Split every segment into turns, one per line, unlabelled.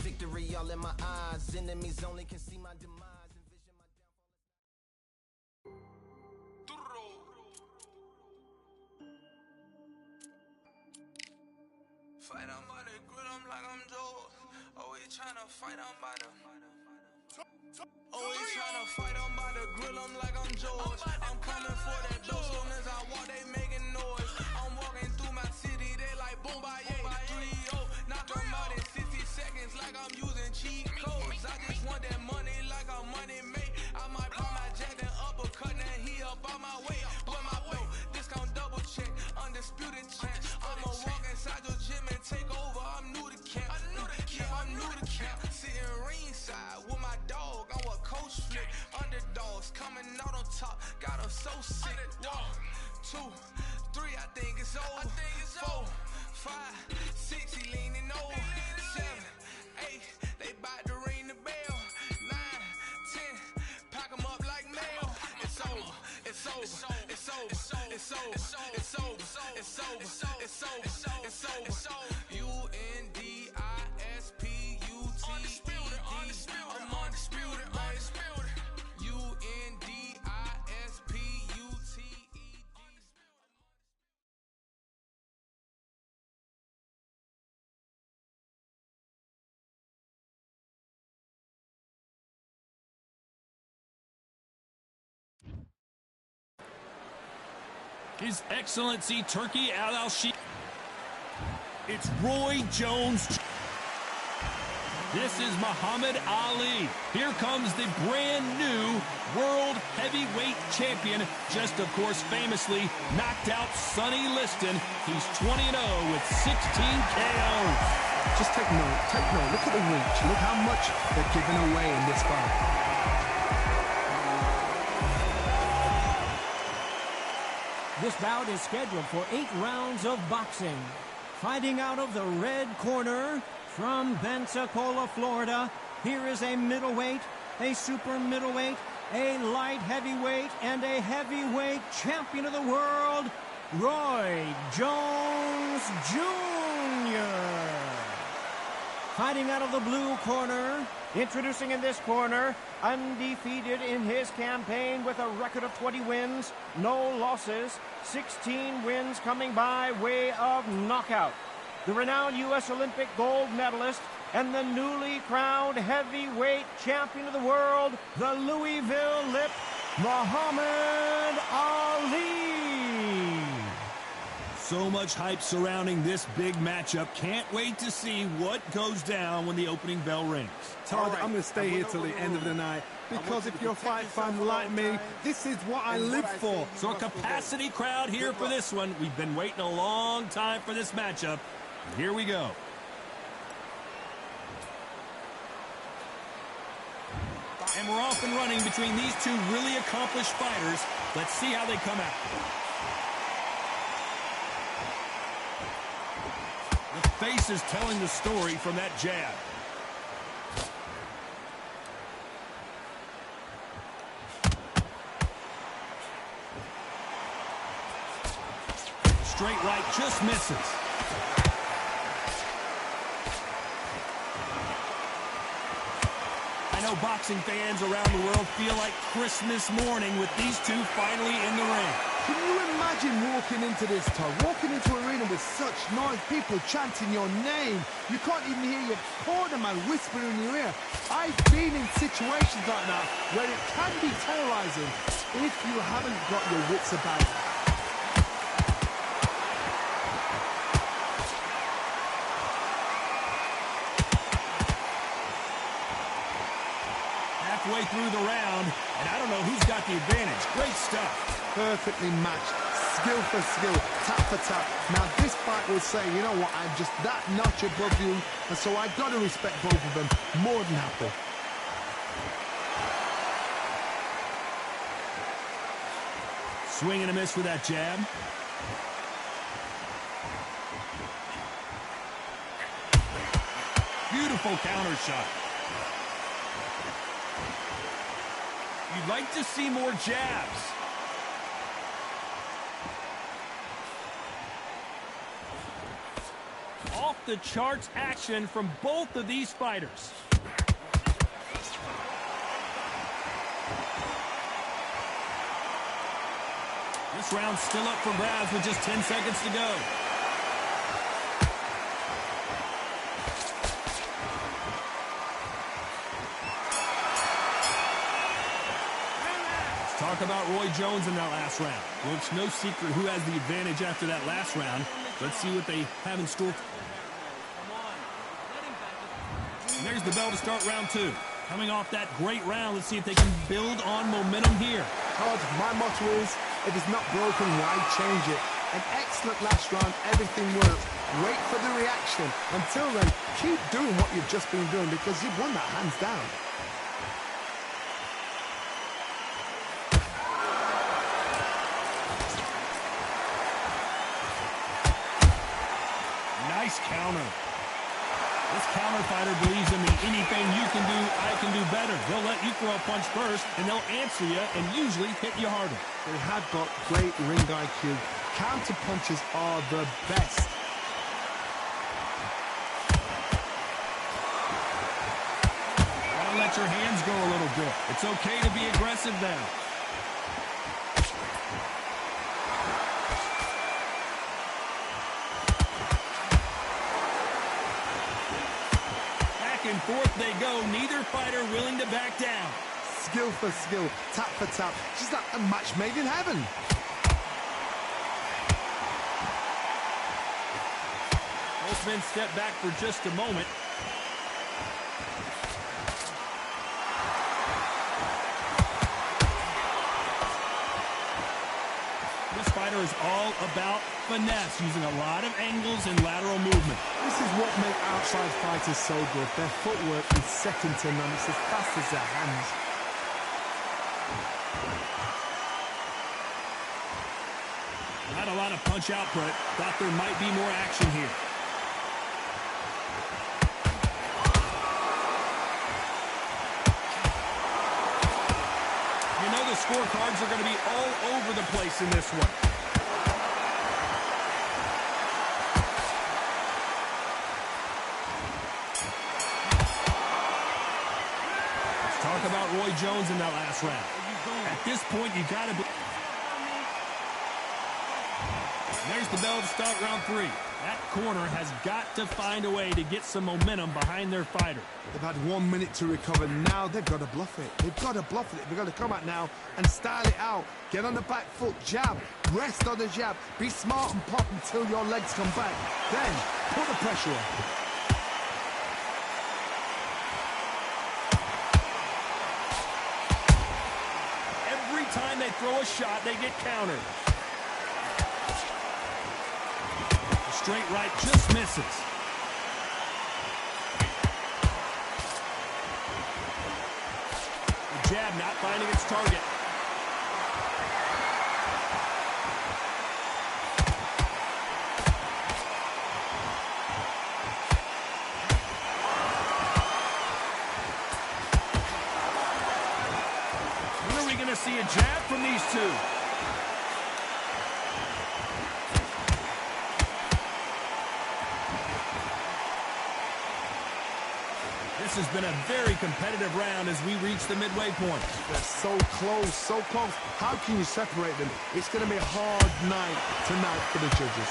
victory all in my eyes. Enemies only can see my demise. Envision my downfall.
Fight on by the grill, I'm like I'm Joe. Always tryna fight on by the. Always tryna fight on by the grill, I'm like I'm George. I'm coming for that dough, soon as I walk, they making noise. I'm walking through my city, they like boom by 3-0. Knock them out in 60 seconds like I'm using cheat codes. I just want that money like I'm money made. I might pop my jack and uppercut, and he up on my way. But my way, discount double check, undisputed champ. I'ma walk inside your gym and take over, I'm new to camp. I'm new to camp, sitting ringside with my dog. I'm what coach flip, underdogs coming out on top. Got them so sick. 1, 2, 3, I think it's over. 4, 5, 6, he leaning over. 7, 8, they bout to ring the bell. 9, 10, pack them up like mail. It's over, it's over, it's over, it's over, it's over, it's over, it's over, it's over, it's over. Undisputed. I'm undisputed, undisputed. Undisputed.
His Excellency Turki Al-Sheikh. It's Roy Jones. This is Muhammad Ali. Here comes the brand new World Heavyweight Champion. Just, of course, famously knocked out Sonny Liston. He's 20-0 with 16 KOs.
Just take note. Look at the reach. Look how much they're giving away in this fight.
This bout is scheduled for 8 rounds of boxing. Fighting out of the red corner from Pensacola, Florida, here is a middleweight, a super middleweight, a light heavyweight, and a heavyweight champion of the world, Roy Jones Jr. Fighting out of the blue corner, introducing in this corner, undefeated in his campaign with a record of 20 wins, no losses, 16 wins coming by way of knockout. The renowned U.S. Olympic gold medalist and the newly crowned heavyweight champion of the world, the Louisville Lip, Muhammad Ali.
So much hype surrounding this big matchup. Can't wait to see what goes down when the opening bell rings.
Todd, I'm going to stay here till the end of the night, because if you're a fight fan like me, this is what I live for.
So a capacity crowd here for this one. We've been waiting a long time for this matchup. Here we go. And we're off and running between these two really accomplished fighters. Let's see how they come out. The face is telling the story from that jab. Straight right just misses. I know boxing fans around the world feel like Christmas morning with these two finally in the ring.
Can you imagine walking into this, Todd? Walking into an arena with such noise, people chanting your name. You can't even hear your corner man whispering in your ear. I've been in situations like that where it can be terrorizing if you haven't got your wits about you.
Halfway through the round, and I don't know who's got the advantage. Great stuff.
Perfectly matched, skill for skill, tap for tap. Now this fight will say, you know what, I'm just that notch above you, and so I've got to respect both of them more than happy.
Swing and a miss with that jab. Beautiful counter shot. You'd like to see more jabs. Off-the-charts action from both of these fighters. This round's still up for grabs with just 10 seconds to go. Let's talk about Roy Jones in that last round. Well, it's no secret who has the advantage after that last round. Let's see what they have in store. And there's the bell to start round two. Coming off that great round, let's see if they can build on momentum here.
Todd, my motto is, if it's not broken, why change it? An excellent last round, everything worked. Wait for the reaction. Until then, keep doing what you've just been doing because you've won that hands down.
Nice counter. This counter fighter believes in the anything you can do, I can do better. They'll let you throw a punch first, and they'll answer you and usually hit you harder.
They have got great ring IQ. Counter punches are the best.
Gotta let your hands go a little bit. It's okay to be aggressive now. And forth they go, neither fighter willing to back down.
Skill for skill, tap for tap. She's like a match made in heaven.
Both men step back for just a moment. This fighter is all about finesse, using a lot of angles and lateral movement.
This is what makes outside fighters so good. Their footwork is second to none. It's as fast as their hands.
Not a lot of punch output. Thought there might be more action here. You know the scorecards are going to be all over the place in this one. Talk about Roy Jones in that last round. At this point, you got to be... There's the bell to start round three. That corner has got to find a way to get some momentum behind their fighter.
They've had 1 minute to recover. Now they've got to bluff it. They've got to bluff it. They've got to come out now and style it out. Get on the back foot, jab, rest on the jab. Be smart and pop until your legs come back. Then put the pressure on.
Every time they throw a shot, they get countered. The straight right just misses. The jab not finding its target. When are we going to see a jab from these two? This has been a very competitive round as we reach the midway point.
They're so close, so close. How can you separate them? It's going to be a hard night tonight for the judges.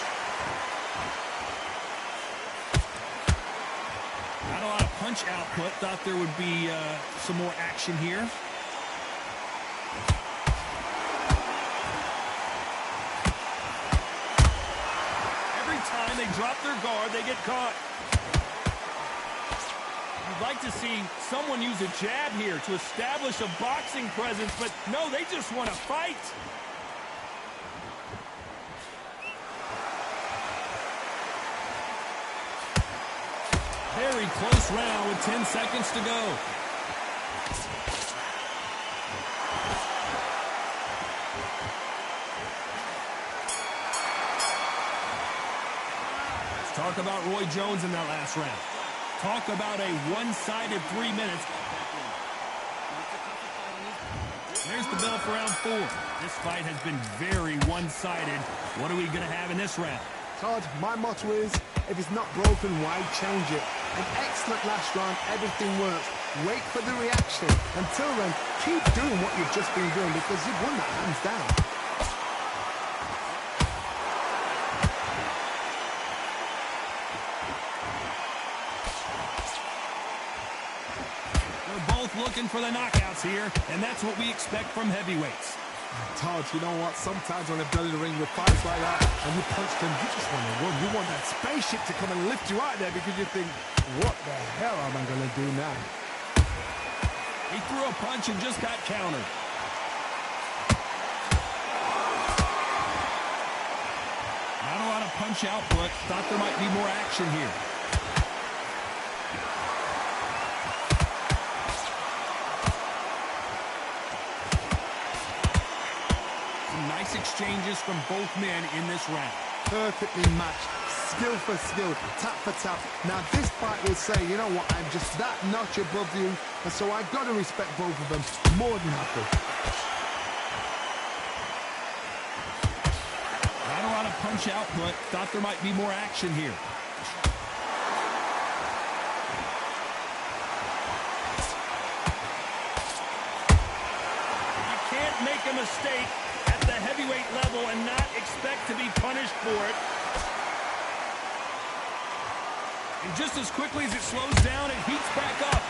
Not a lot of punch output. Thought there would be some more action here. Every time they drop their guard, they get caught. You'd like to see someone use a jab here to establish a boxing presence, but no, they just want to fight. Very close round with 10 seconds to go. Let's talk about Roy Jones in that last round. Talk about a one-sided 3 minutes. There's the bell for round 4. This fight has been very one-sided. What are we going to have in this round?
Todd, my motto is, if it's not broken, why change it? An excellent last round, everything works. Wait for the reaction. Until then, keep doing what you've just been doing because you've won that hands down.
They're both looking for the knockouts here, and that's what we expect from heavyweights.
Todd, you know what? Sometimes when I've done in the ring with fights like that, and you punch them, you just want to run. You want that spaceship to come and lift you out there because you think, what the hell am I going to do now?
He threw a punch and just got countered. Not a lot of punch output. Thought there might be more action here. Nice exchanges from both men in this round.
Perfectly matched, skill for skill, tap for tap. Now this fight will say, you know what, I'm just that notch above you, and so I've got to respect both of them. More than happy.
Not a lot of punch output. Thought there might be more action here. You can't make a mistake at the heavyweight level and not expect to be punished for it. And just as quickly as it slows down, it heats back up.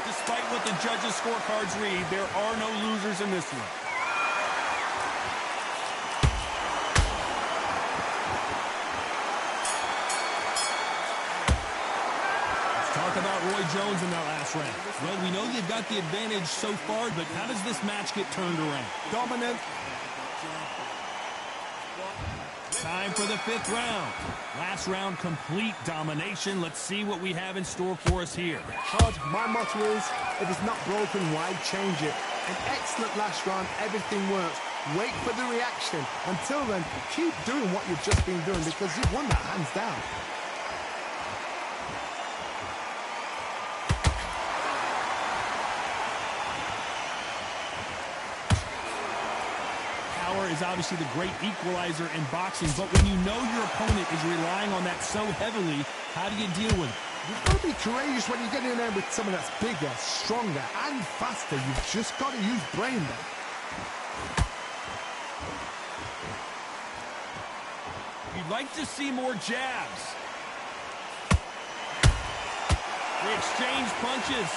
Despite what the judges' scorecards read, there are no losers in this one. Talk about Roy Jones in that last round. Well, we know they've got the advantage so far, but how does this match get turned around?
Dominant.
Time for the fifth round. Last round, complete domination. Let's see what we have in store for us here.
Todd, my motto is, if it's not broken, why change it? An excellent last round, everything works. Wait for the reaction. Until then, keep doing what you've just been doing because you've won that hands down.
Is obviously the great equalizer in boxing, but when you know your opponent is relying on that so heavily, how do you deal with it?
You've got to be courageous when you get in there with someone that's bigger, stronger, and faster. You've just got to use brain there.
You'd like to see more jabs. They exchange punches.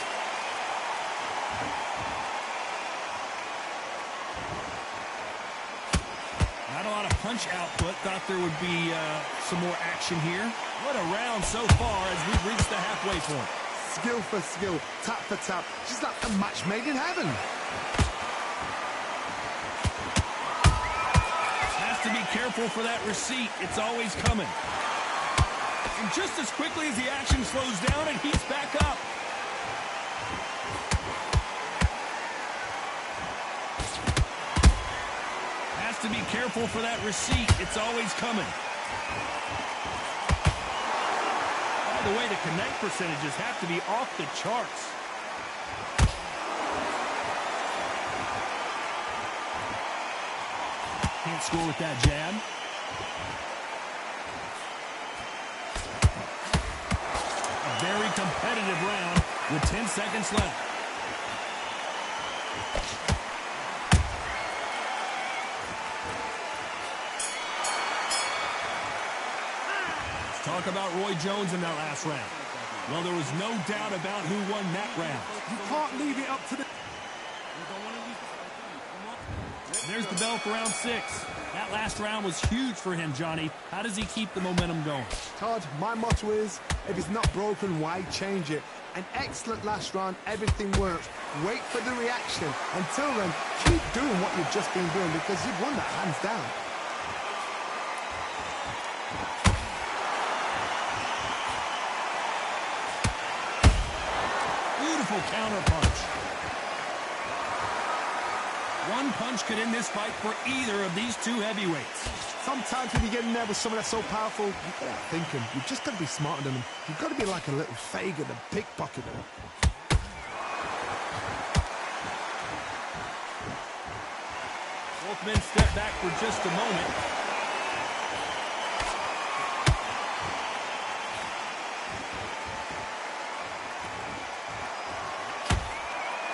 Not a lot of punch output. Thought there would be some more action here. What a round so far as we've reached the halfway point.
Skill for skill, tap for tap. Just like a match made in heaven.
Has to be careful for that receipt. It's always coming. And just as quickly as the action slows down, it heats back up. To be careful for that receipt. It's always coming. By the way, the connect percentages have to be off the charts. Can't score with that jab. A very competitive round with 10 seconds left. Talk about Roy Jones in that last round. Well, there was no doubt about who won that round.
You can't leave it up to the...
There's the bell for round 6. That last round was huge for him, Johnny. How does he keep the momentum going?
Todd, my motto is, if it's not broken, why change it? An excellent last round, everything works. Wait for the reaction. Until then, keep doing what you've just been doing because you've won that hands down.
Counter punch. One punch could end this fight for either of these two heavyweights.
Sometimes when you get in there with someone that's so powerful, you've got to think him. You've just got to be smarter than him. You've got to be like a little Fagin, a pickpocketer.
Both men step back for just a moment.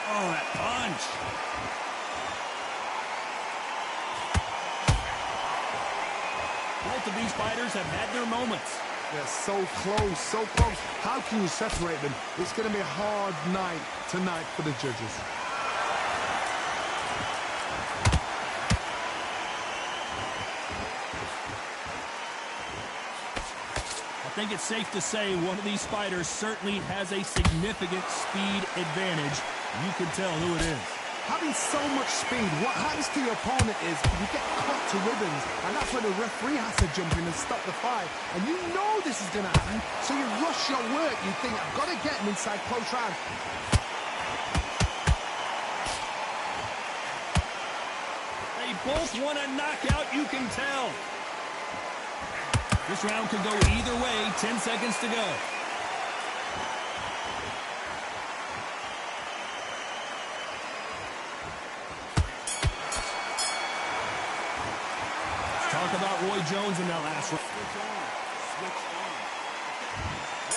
Oh, that punch. Both of these fighters have had their moments.
They're so close, so close. How can you separate them? It's going to be a hard night tonight for the judges.
I think it's safe to say one of these fighters certainly has a significant speed advantage. You can tell who it is.
Having so much speed, what happens to your opponent is you get cut to ribbons, and that's where the referee has to jump in and stop the fight. And you know this is going to happen, so you rush your work. You think, I've got to get him inside close round.
They both want a knockout, you can tell. This round could go either way. 10 seconds to go. Talk about Roy Jones in that last round.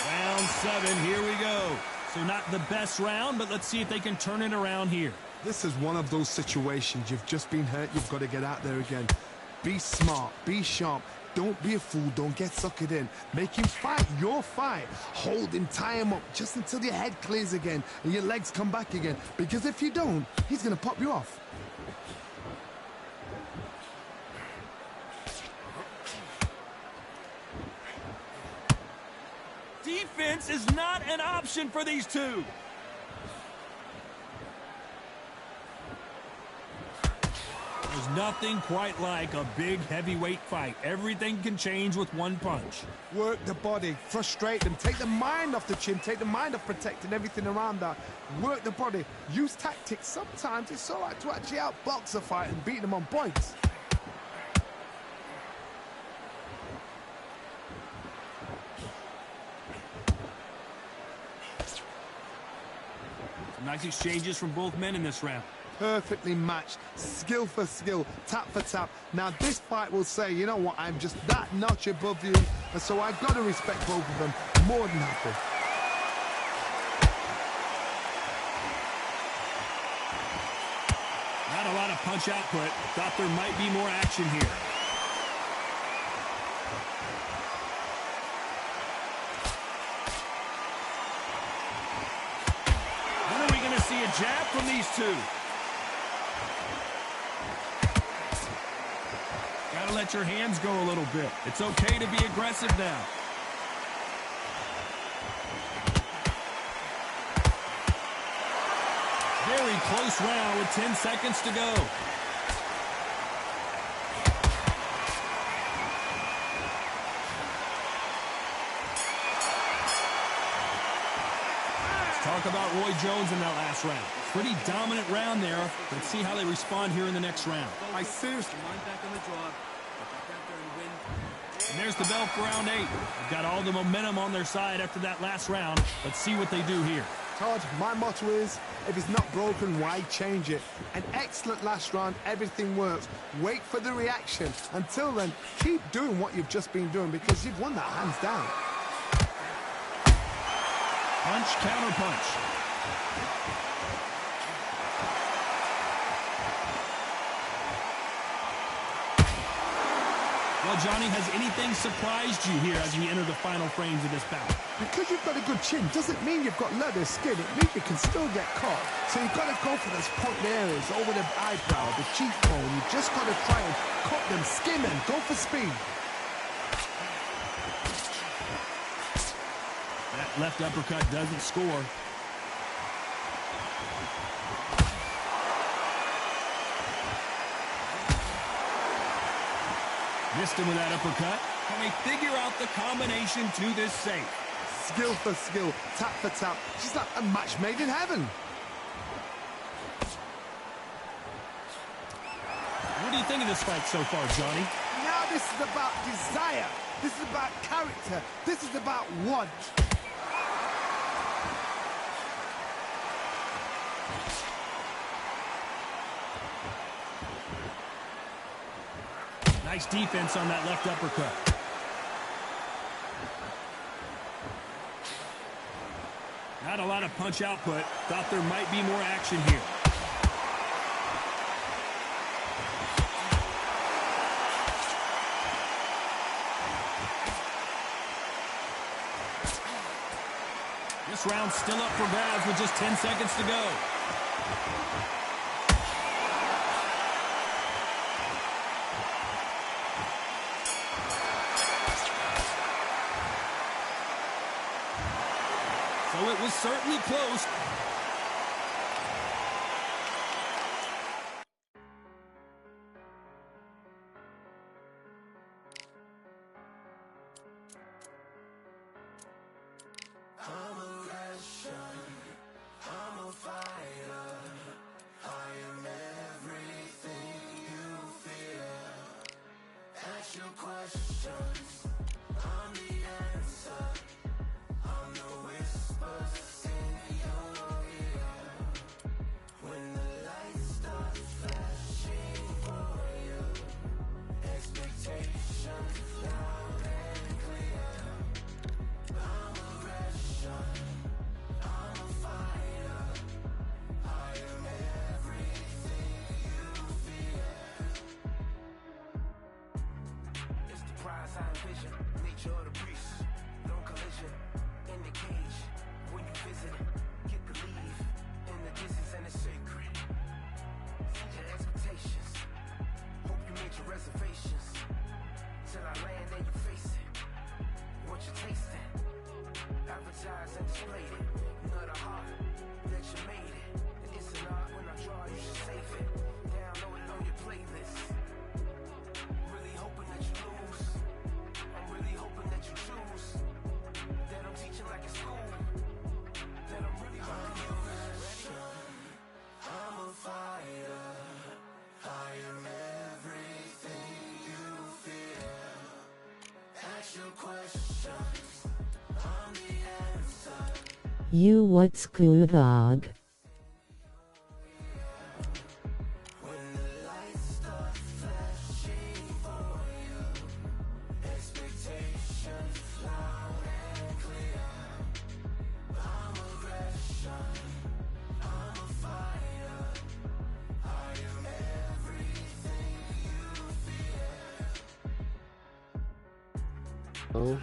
Round 7, here we go. So not the best round, but let's see if they can turn it around here.
This is one of those situations. You've just been hurt. You've got to get out there again. Be smart. Be sharp. Don't be a fool. Don't get suckered in. Make him fight your fight. Hold him, tie him up just until your head clears again and your legs come back again. Because if you don't, he's going to pop you off.
Defense is not an option for these two. There's nothing quite like a big heavyweight fight. Everything can change with one punch.
Work the body, frustrate them, take the mind off the chin, take the mind off protecting everything around that. Work the body, use tactics. Sometimes it's all right to actually outbox a fight and beat them on points.
Some nice exchanges from both men in this round.
Perfectly matched, skill for skill, tap for tap. Now this fight will say, you know what, I'm just that notch above you, and so I've got to respect both of them more than happy.
Not a lot of punch output. Thought there might be more action here. When are we going to see a jab from these two? Gotta let your hands go a little bit. It's okay to be aggressive now. Very close round with 10 seconds to go. Let's talk about Roy Jones in that last round. Pretty dominant round there. Let's see how they respond here in the next round.
I seriously...
And there's the bell for round 8. They've got all the momentum on their side after that last round. Let's see what they do here.
Todd, my motto is, if it's not broken, why change it? An excellent last round, everything works. Wait for the reaction. Until then, keep doing what you've just been doing because you've won that hands down.
Punch, counter punch. Well, Johnny, has anything surprised you here as we enter the final frames of this bout?
Because you've got a good chin doesn't mean you've got leather skin. It means you can still get caught. So you've got to go for those point areas over the eyebrow, the cheekbone. You've just got to try and cut them, skim them, go for speed.
That left uppercut doesn't score. Missed him with that uppercut. Can they figure out the combination to this safe?
Skill for skill, tap for tap. She's like a match made in heaven.
What do you think of this fight so far, Johnny?
Now this is about desire. This is about character. This is about want.
Nice defense on that left uppercut. Not a lot of punch output. Thought there might be more action here. This round's still up for grabs with just 10 seconds to go. So it was certainly close.
You what's good, dog? Oh.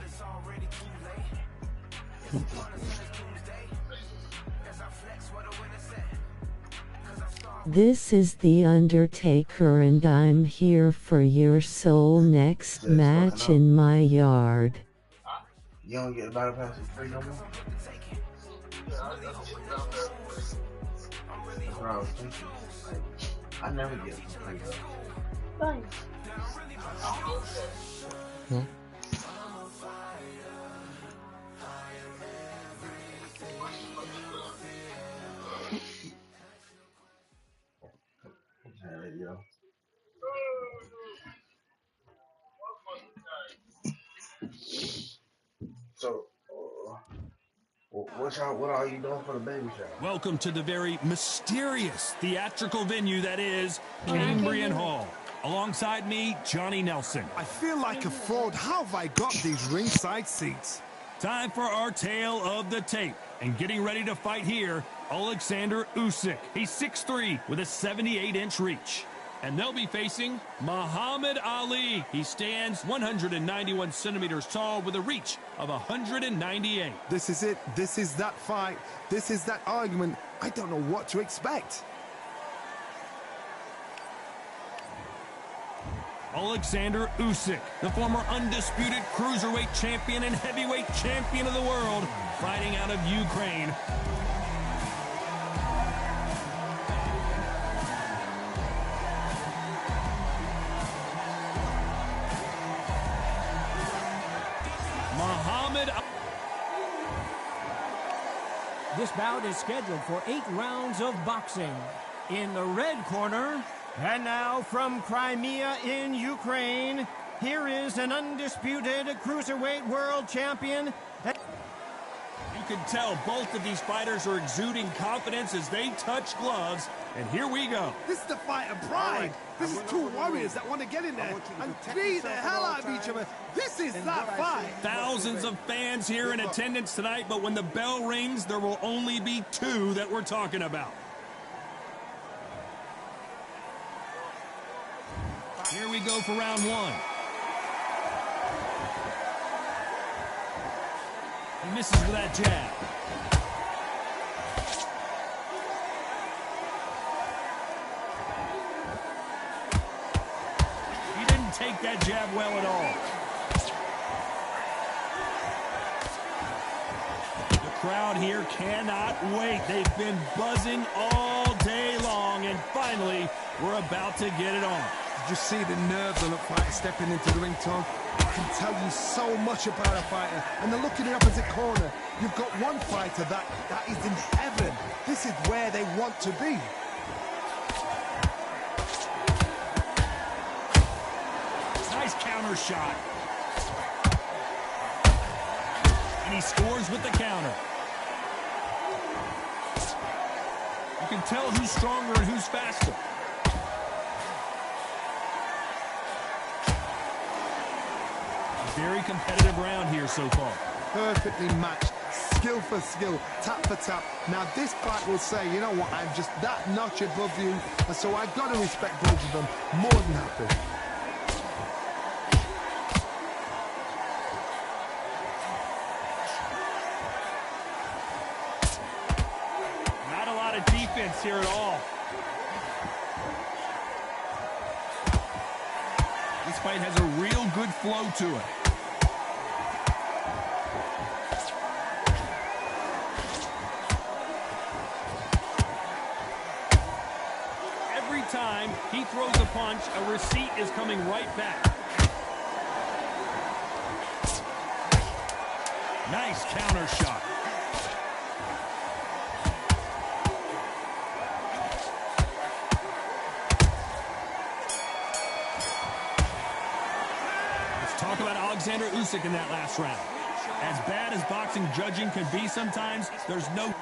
This is The Undertaker and I'm here for your soul next match in my yard.
You don't get a battle pass for free no more? That's what I was thinking. I never get it for free though.
Huh?
So, what are you doing for the baby shower?
Welcome to the very mysterious theatrical venue that is Cambrian Hall. Alongside me, Johnny Nelson.
I feel like a fraud. How have I got these ringside seats?
Time for our tale of the tape. And getting ready to fight here, Alexander Usyk. He's 6'3" with a 78-inch reach. And they'll be facing Muhammad Ali. He stands 191 centimeters tall with a reach of 198.
This is it. This is that fight. This is that argument. I don't know what to expect.
Alexander Usyk, the former undisputed cruiserweight champion and heavyweight champion of the world, fighting out of Ukraine.
This bout is scheduled for 8 rounds of boxing. In the red corner, and now from Crimea in Ukraine, here is an undisputed cruiserweight world champion.
He can tell both of these fighters are exuding confidence as they touch gloves. And here we go.
This is the fight of pride. This is two warriors that want to get in there and beat the hell out of each other. This is that fight.
Thousands of fans here in attendance tonight, but when the bell rings, there will only be two that we're talking about. Here we go for round one. He misses with that jab. He didn't take that jab well at all. The crowd here cannot wait. They've been buzzing all day long, and finally, we're about to get it on.
Did you see the nerves on a fighter stepping into the ring, Tom? It can tell you so much about a fighter. And the look in the opposite corner, you've got one fighter that is in heaven. This is where they want to be.
Nice counter shot. And he scores with the counter. You can tell who's stronger and who's faster. Very competitive round here so far.
Perfectly matched, skill for skill, tap for tap. Now this fight will say, you know what, I'm just that notch above you, and so I've got to respect both of them more than happy.
Not a lot of defense here at all. This fight has a real good flow to it. Time he throws a punch, a receipt is coming right back. Nice counter shot. Let's talk about Alexander Usyk in that last round. As bad as boxing judging can be sometimes, there's no...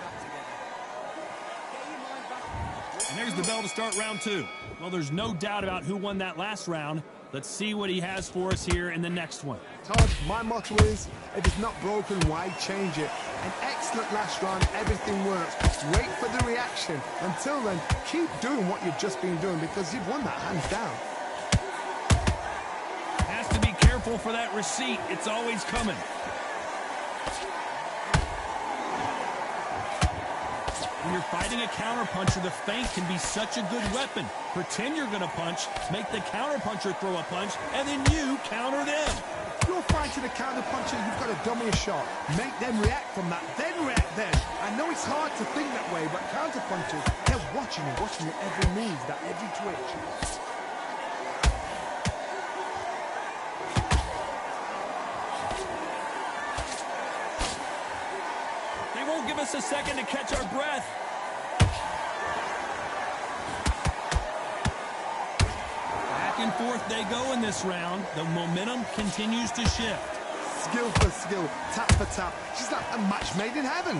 And there's the bell to start round two. Well, there's no doubt about who won that last round. Let's see what he has for us here in the next one.
Todd, my motto is, if it's not broken, why change it? An excellent last round, everything works. Wait for the reaction. Until then, keep doing what you've just been doing because you've won that hands down.
Has to be careful for that receipt. It's always coming. When you're fighting a counterpuncher, the feint can be such a good weapon. Pretend you're going to punch, make the counterpuncher throw a punch, and then you counter them.
If you're fighting a counterpuncher, you've got to dummy a shot. Make them react from that, then react then. I know it's hard to think that way, but counterpunchers, they're watching your every move, that every twitch.
Give us a second to catch our breath. Back and forth they go in this round. The momentum continues to shift.
Skill for skill, tap for tap. She's like a match made in heaven.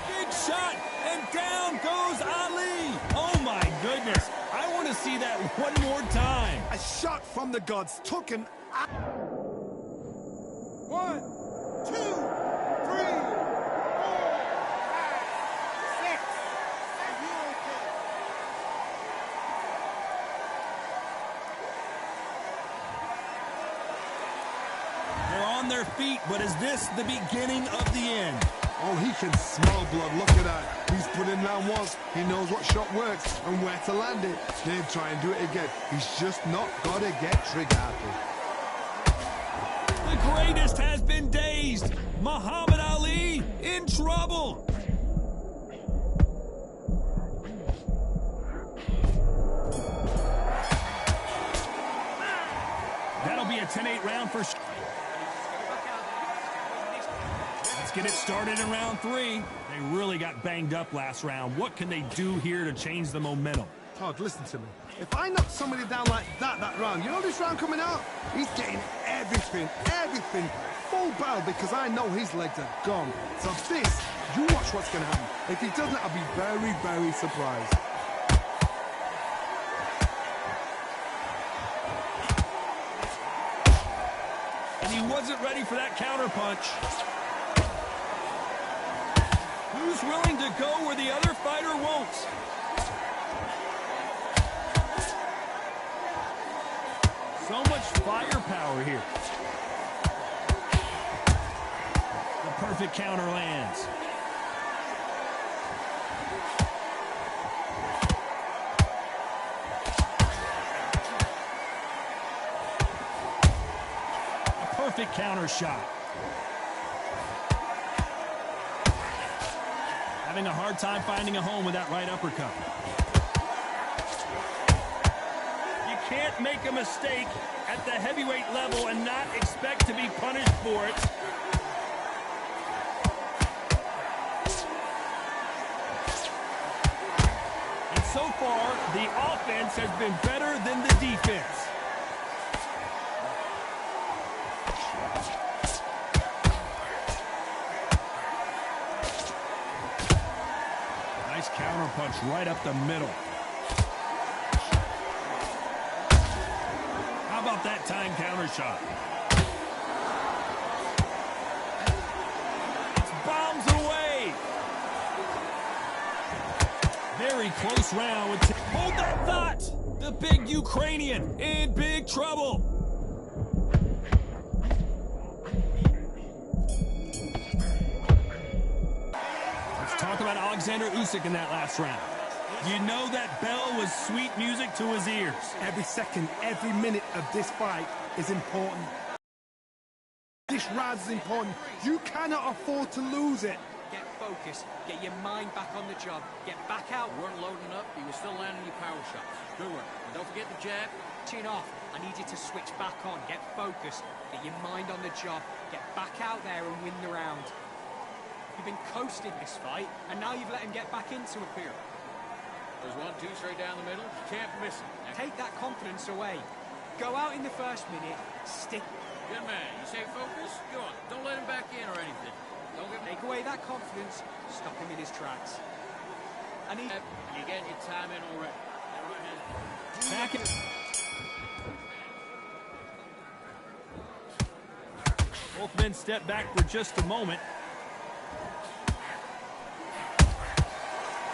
Big shot, and down goes Ali. Oh my goodness. I want to see that one more time.
A shot from the gods took him out. 1, 2, 3, 4, 5, 6. Are you okay?
They're on their feet, but is this the beginning of the end?
Oh, he can smell blood. Look at that. He's put in round once. He knows what shot works and where to land it. They'll try and do it again. He's just not got to get trigger happy.
The greatest has been dazed. Muhammad Ali in trouble. That'll be a 10-8 round for sure. Let's get it started in round three. They really got banged up last round. What can they do here to change the momentum?
Todd, listen to me. If I knock somebody down like that round, you know this round coming out? He's getting everything, full barrel, because I know his legs are gone. So this, you watch what's going to happen. If he doesn't, I'll be very, very surprised.
And he wasn't ready for that counter punch. Who's willing to go where the other fighter won't? So much firepower here. The perfect counter lands. A perfect counter shot. Having a hard time finding a home with that right uppercut. You can't make a mistake at the heavyweight level and not expect to be punished for it. And so far, the offense has been better than the defense. Nice counter punch right up the middle. How about that time counter shot? It's bombs away. Very close round. Hold that thought. The big Ukrainian in big trouble. Talk about Alexander Usyk in that last round. You know that bell was sweet music to his ears.
Every second, every minute of this fight is important. This round is important. You cannot afford to lose it.
Get focused. Get your mind back on the job. Get back out.
You weren't loading up. You were still landing your power shots. Good work. And don't forget the jab.
Chin off. I need you to switch back on. Get focused. Get your mind on the job. Get back out there and win the round. You've been coasting this fight, and now you've let him get back into a period.
There's 1-2 straight down the middle. You can't miss him.
Take that confidence away. Go out in the first minute. Stick.
Good man. You say focus? Go on. Don't let him back in or anything. Don't
Take away that confidence. Stop him in his tracks. I need...
You get your time in already. That right hand.
Back it. Both men step back for just a moment.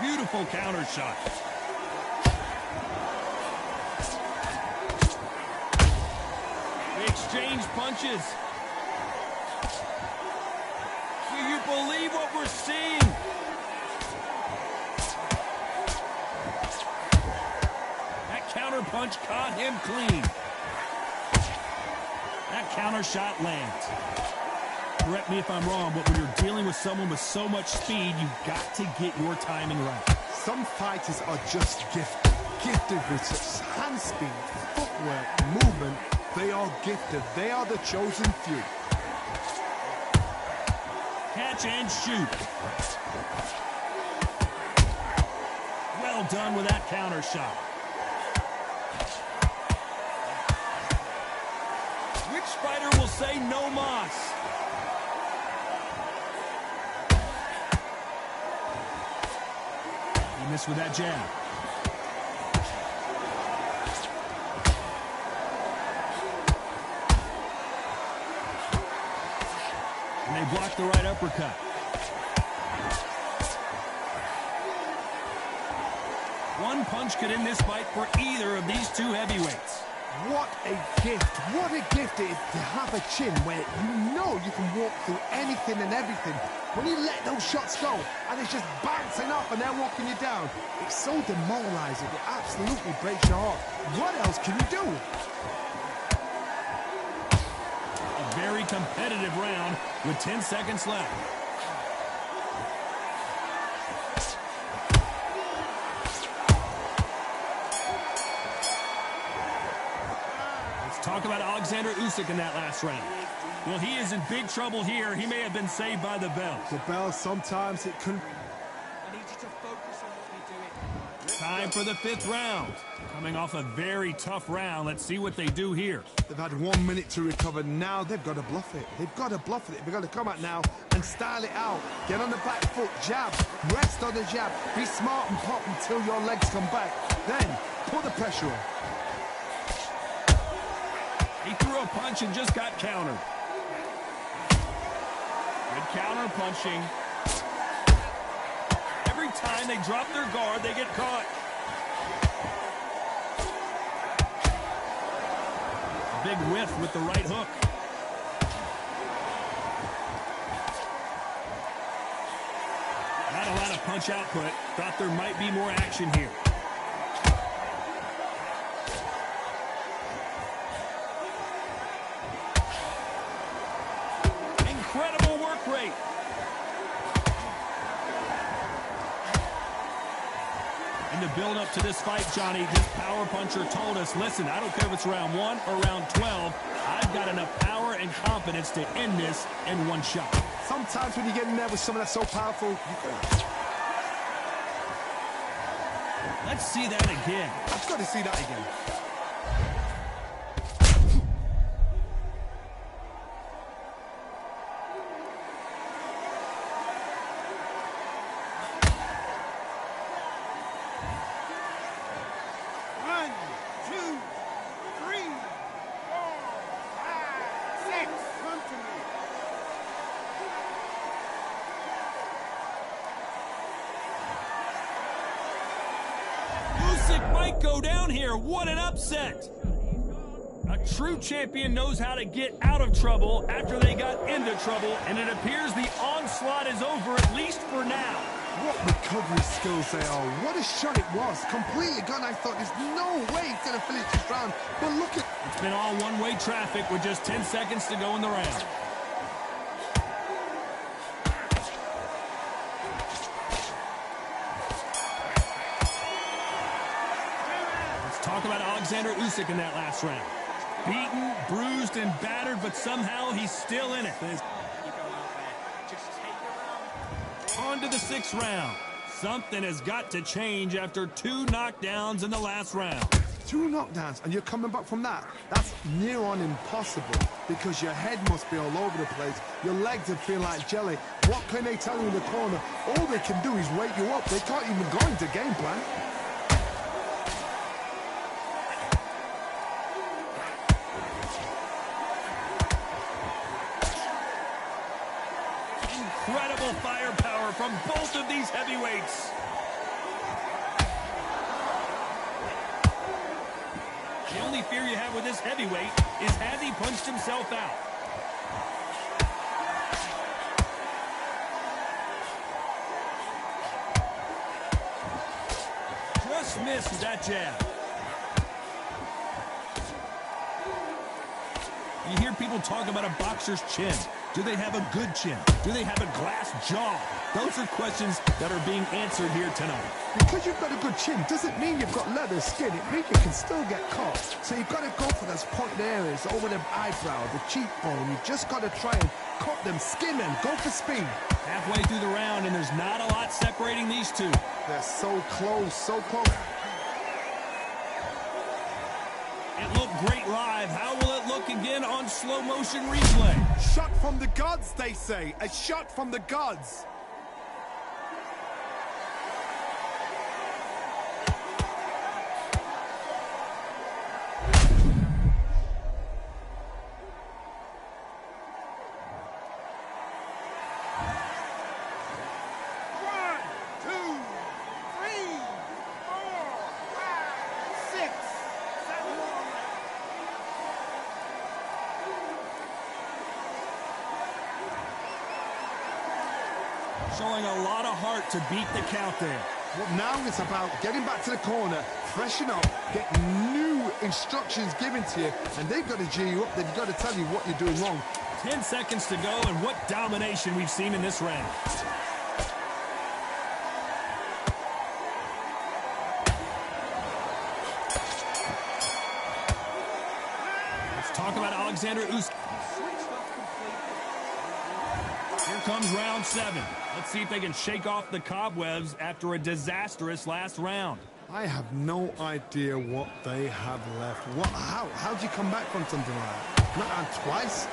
Beautiful counter shot. They exchange punches. Do you believe what we're seeing? That counter punch caught him clean. That counter shot lands. Correct me if I'm wrong, but when you're dealing with someone with so much speed, you've got to get your timing right.
Some fighters are just gifted with such hand speed, footwork, movement. They are gifted. They are the chosen few.
Catch and shoot. Well done with that counter shot. Which fighter will say no mas? He missed with that jab. And they blocked the right uppercut. One punch could end this fight for either of these two heavyweights.
What a gift it is to have a chin where you know you can walk through anything and everything. When you let those shots go and it's just bouncing up and they're walking you down, it's so demoralizing. It absolutely breaks your heart. What else can you do?
A very competitive round with 10 seconds left. Talk about Alexander Usyk in that last round. Well, he is in big trouble here. He may have been saved by the bell.
The bell, sometimes it can...
I need you to focus on what you're doing.
Time for the 5th round. Coming off a very tough round. Let's see what they do here.
They've had 1 minute to recover. Now they've got to bluff it. They've got to bluff it. They've got to come out now and style it out. Get on the back foot, jab, rest on the jab. Be smart and pop until your legs come back. Then put the pressure on.
He threw a punch and just got countered. Good counter punching. Every time they drop their guard, they get caught. Big whiff with the right hook. Not a lot of punch output. Thought there might be more action here. Incredible work rate. In the build-up to this fight, Johnny, this power puncher told us, listen, I don't care if it's round 1 or round 12, I've got enough power and confidence to end this in one shot.
Sometimes when you get in there with someone that's so powerful, you can...
Let's see that again.
I've got to see that again.
Might go down here. What an upset. A true champion knows how to get out of trouble after they got into trouble, and it appears the onslaught is over, at least for now.
What recovery skills they are. What a shot it was. Completely gone. I thought there's no way he's going to finish this round. But look at...
It's been all one-way traffic with just 10 seconds to go in the round. Talk about Alexander Usyk in that last round. Beaten, bruised, and battered, but somehow he's still in it. On to the 6th round. Something has got to change after 2 knockdowns in the last round.
2 knockdowns, and you're coming back from that? That's near on impossible, because your head must be all over the place. Your legs would feel like jelly. What can they tell you in the corner? All they can do is wake you up. They can't even go into game plan.
Incredible firepower from both of these heavyweights. The only fear you have with this heavyweight is has he punched himself out? Just missed with that jab. You hear people talk about a boxer's chin. Do they have a good chin? Do they have a glass jaw? Those are questions that are being answered here tonight.
Because you've got a good chin doesn't mean you've got leather skin. It means you can still get caught. So you've got to go for those pointed areas over the eyebrow, the cheekbone. You've just got to try and cut them, skin them, go for speed.
Halfway through the round, and there's not a lot separating these two.
They're so close, so close.
It looked great live. How will it look again on slow motion replay?
Shot from the gods, they say. A shot from the gods.
Showing a lot of heart to beat the count there.
Well, now it's about getting back to the corner, freshen up, get new instructions given to you, and they've got to G you up. They've got to tell you what you're doing wrong.
10 seconds to go, and what domination we've seen in this round. Let's talk about Alexander Usyk. Here comes round 7. Let's see if they can shake off the cobwebs after a disastrous last round.
I have no idea what they have left. How do you come back from something like that? Not out twice?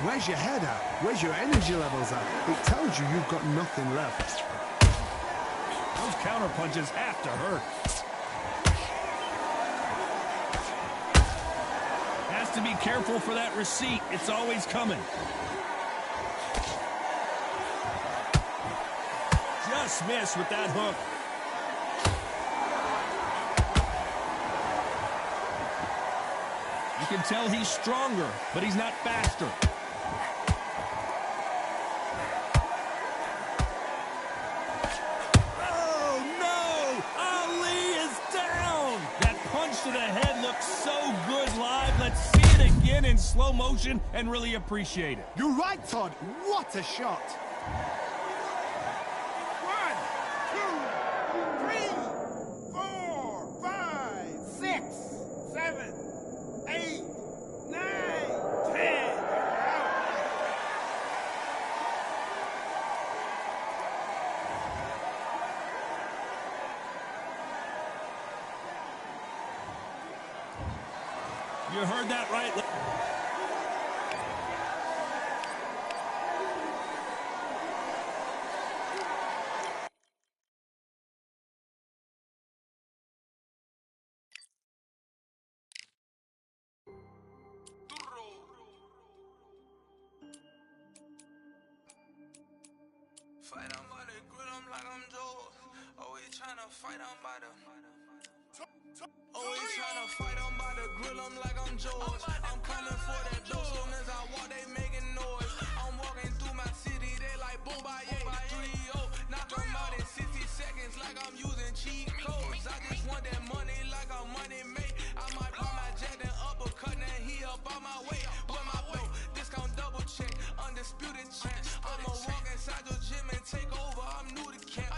Where's your head at? Where's your energy levels at? It tells you you've got nothing left.
Those counter punches have to hurt. Has to be careful for that receipt. It's always coming. Just missed with that hook. You can tell he's stronger, but he's not faster. Oh, no! Ali is down! That punch to the head looks so good live. Let's see it again in slow motion and really appreciate it.
You're right, Todd. What a shot.
1, 2, 3, 4, 5, 6, 7, 8, 9, 10.
You heard that right.
Fight, I'm about to grill them like I'm Joe. Always tryna fight, I'm about to. Always tryna fight, I'm about to grill them like I'm George. I'm coming for that dough, soon as I walk, they making noise. I'm walking through my city, they like boom, bye, 3-0. Knock them out in 60 seconds like I'm using cheat codes. I just want that money like I'm money made. I might buy my jet and uppercut, and he up on my way. Where my flow, discount double check, undisputed champ. I'ma walk inside your gym and take over, I'm new to camp.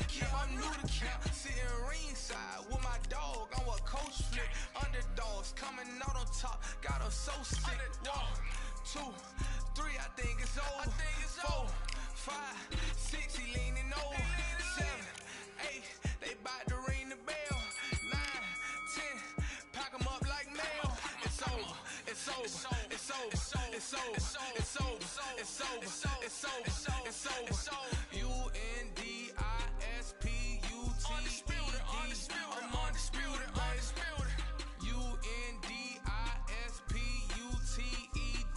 Yeah, I'm new to camp. Sitting ringside with my dog, I'm a coach flick. Underdogs coming out on top, got them so sick. 1, 2, 3, I think it's over. 4, 5, 6, he leaning over. 7, 8, they bout to ring the bell. 9, 10, pack 'em up like mail. It's over, it's over, it's over, it's over, it's over, it's over, it's over, it's over, it's over. Undisputed, I'm undisputed, undisputed.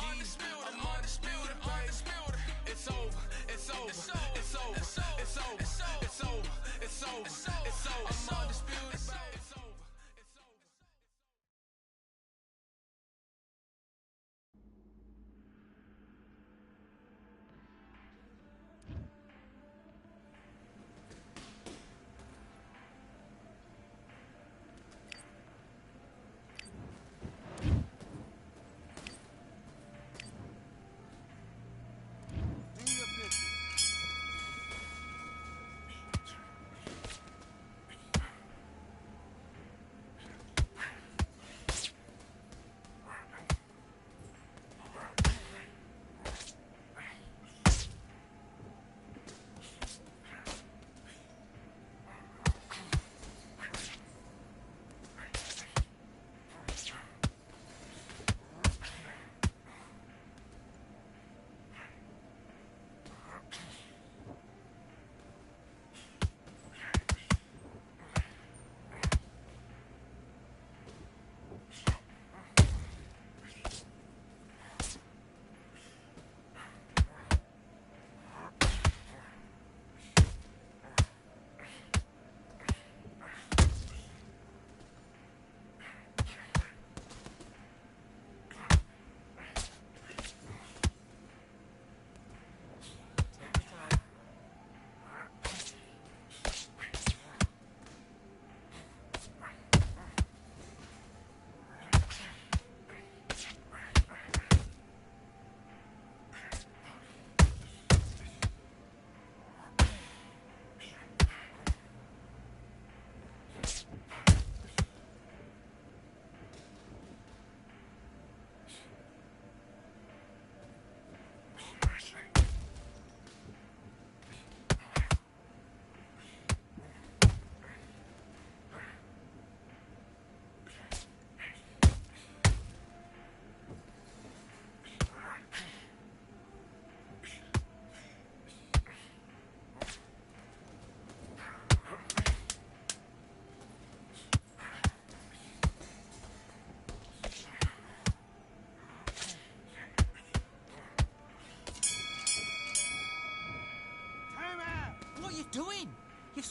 Undisputed, I'm undisputed, undisputed. It's over, it's over, it's over, it's over, it's over, it's over, it's over, it's over. I'm undisputed, it's over, it's over.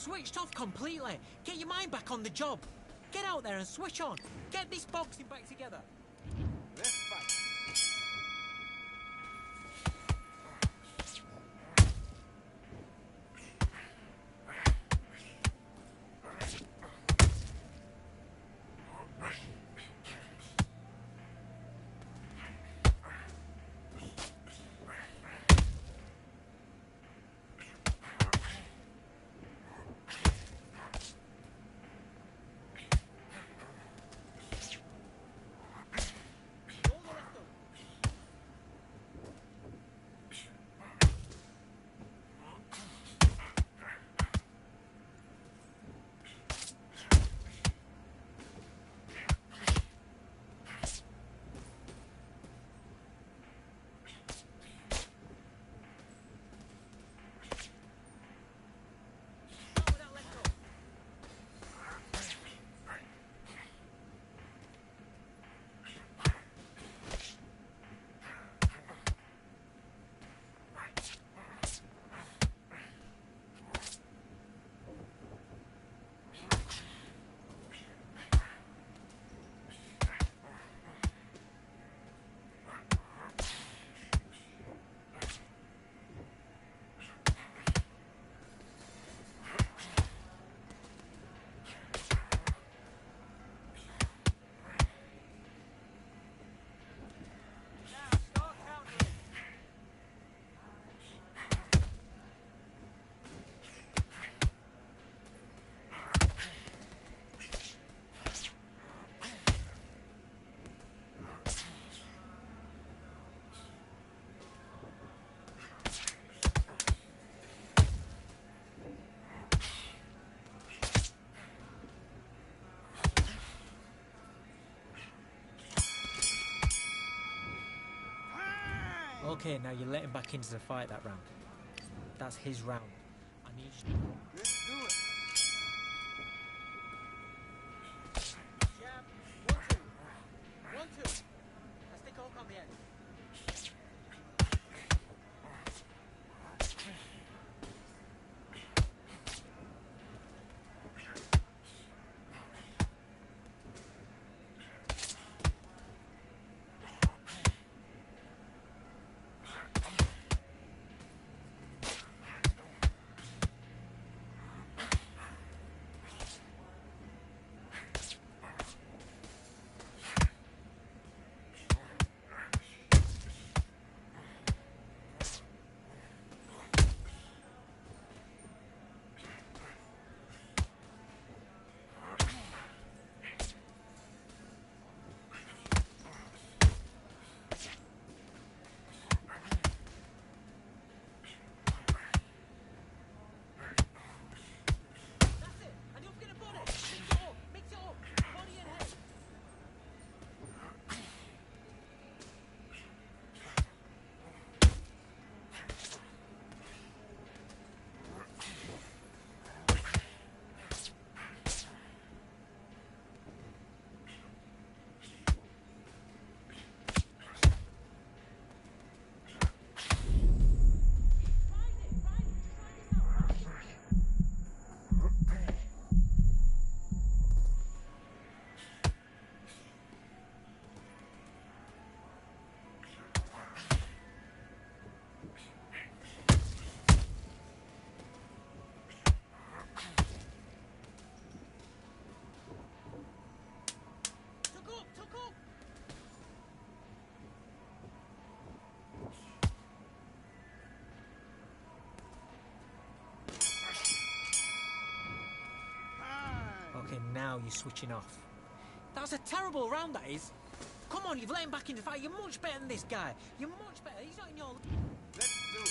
switched off completely. Get your mind back on the job. Get out there and switch on. Get this boxing back together.
Let's fight.
Okay, now you let him back into the fight that round. That's his round. I need you.
Let's do it.
Jab. 1, 2. 1, 2. Now stick hook on the end. Okay, now you're switching off. That's a terrible round, that is. Come on, you've let him back in the fight. You're much better than this guy. You're much better. He's not in your...
Let's do it.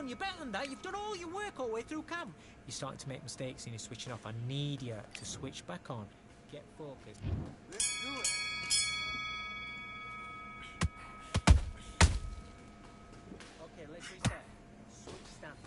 on, you're better than that. You've done all your work all the way through camp. You're starting to make mistakes and you're switching off. I need you to switch back on. Get focused.
Let's do it.
Okay, let's reset. Switch stance.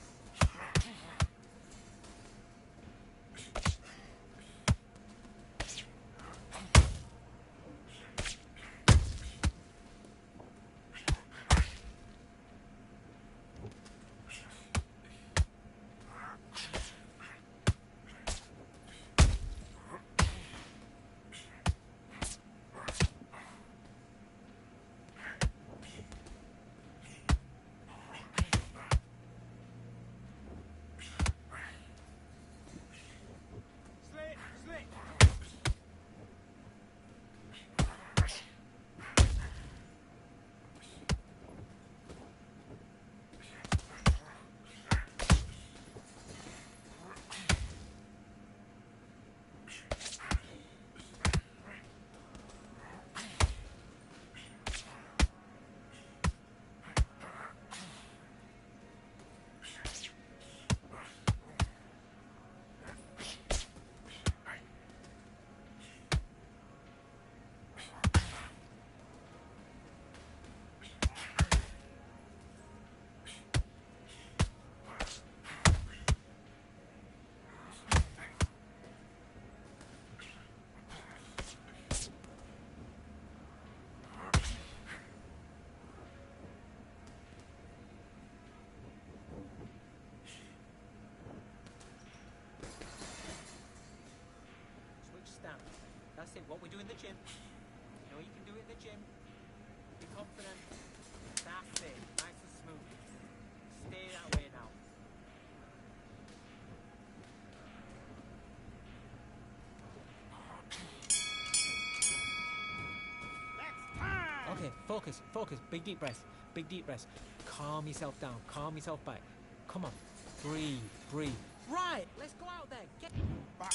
That's it, what we do in the gym. You know you can do it in the gym. Be confident. That's it, nice and smooth. Stay that way now. Okay, focus, focus. Big deep breath. Big deep breath. Calm yourself down. Calm yourself back. Come on. Breathe, breathe. Right, let's go out there. Get back.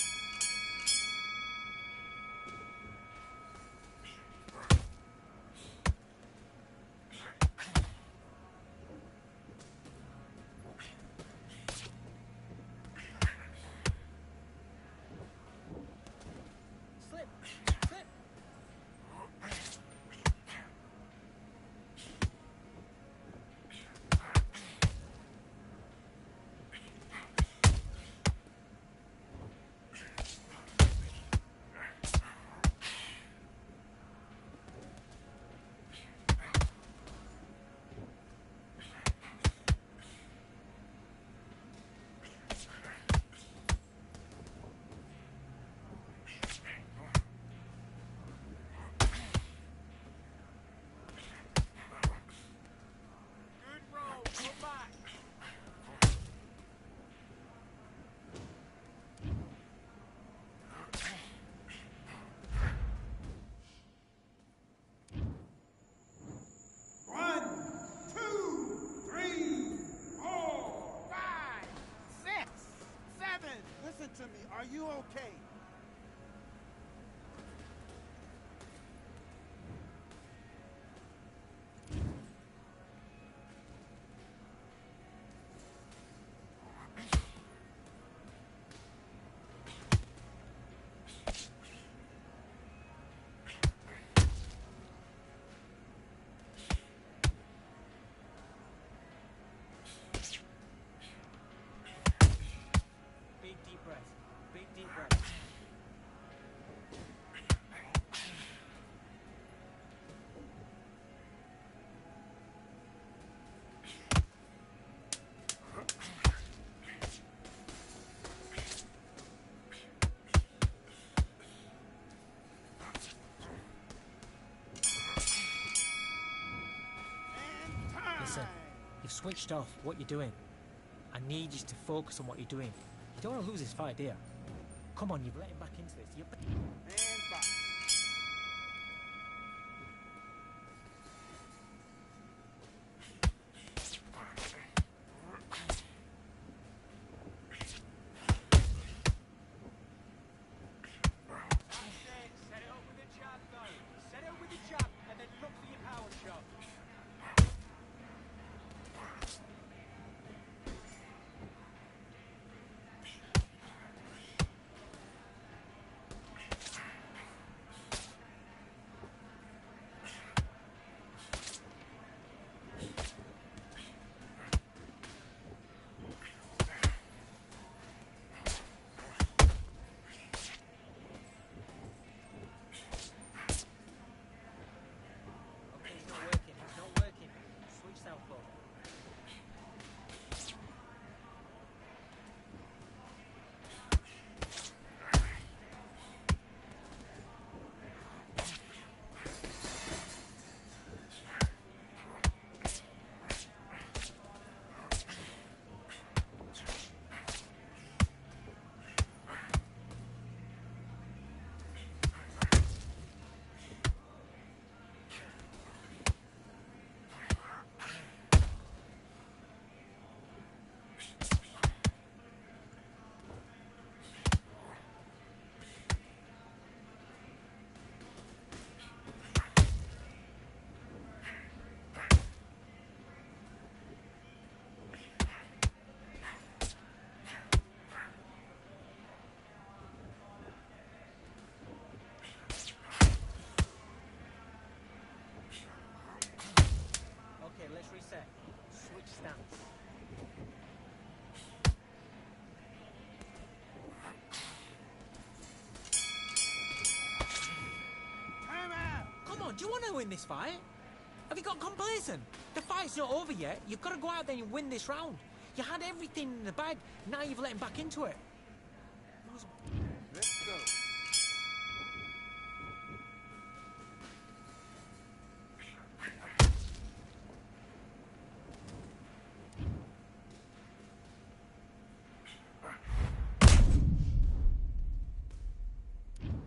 Listen to me. Are you okay?
Big deep breath. Big deep breath. Listen, you've switched off what you're doing. I need you to focus on what you're doing. You don't want to lose this fight, do you? Come on, you've let him back into this.
And back.
Set it up with a jab, though. Set it up with a jab, and then look for your power shot. to win this fight. Have you got complacent? The fight's not over yet. You've got to go out there and win this round. You had everything in the bag. Now you've let him back into it.